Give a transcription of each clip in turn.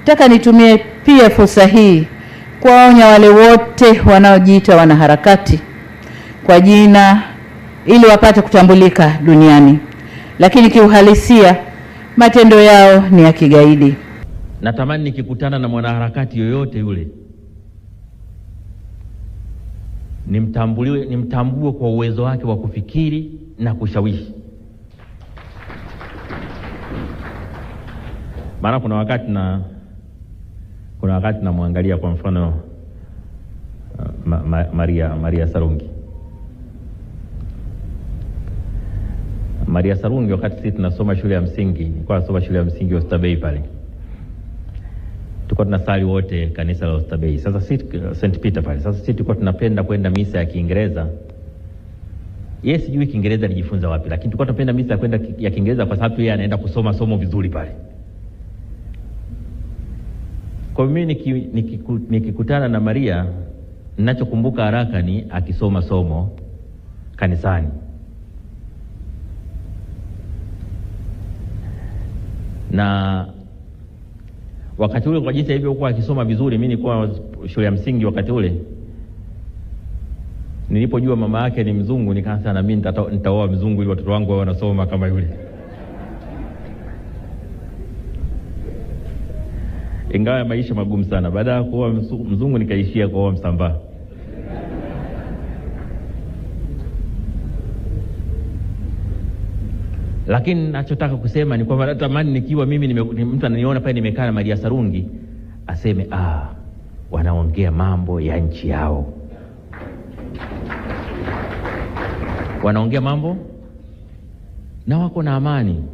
Nataka nitumie pia fursa hii kuwaonya wale wote wanaojiita wanaharakati kwa jina ili wapate kutambulika duniani, lakini kiuhalisia matendo yao ni ya kigaidi. Natamani nikikutana na mwanaharakati yoyote yule nimtambue kwa uwezo wake wa kufikiri na kushawishi. Maana kuna wakati namwangalia kwa mfano Maria Sarungi. Maria Sarungi, wakati sisi tunasoma shule ya msingi, nilikuwa nasoma shule ya msingi Oysterbay pale. Tulikuwa tunasali wote kanisa la Oysterbay. Sasa sisi St. Peter pale. Sasa sisi tulikuwa tunapenda kwenda misa ya Kiingereza. Yes, sijui Kiingereza nijifunza wapi, lakini tulikuwa tunapenda misa ya Kiingereza kwa sababu yeye anaenda kusoma somo vizuri pale. Kwa mimi nikikutana na Maria, ninachokumbuka haraka ni akisoma somo kanisani. Na wakati ule kwa jinsi hivyo kwa akisoma vizuri, mimi nilikuwa shule ya msingi wakati ule. Nilipojua mama yake ni mzungu, nikaanza na mimi nitaoa mzungu ili watoto wangu wao wanasoma kama yule. Ingawa maisha magumu sana. Baada ya kuoa mzungu nikaishia kuoa Msambaa. Lakini nachotaka kusema ni kwamba natamani nikiwa mimi mtu ananiona pale nimekaa na Maria Sarungi aseme wanaongea mambo ya nchi yao. Wanaongea mambo na wako na amani.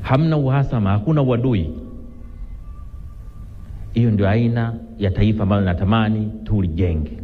Hamna uhasama, hakuna uadui. Hiyo ndio aina ya taifa ambalo natamani tulijenge.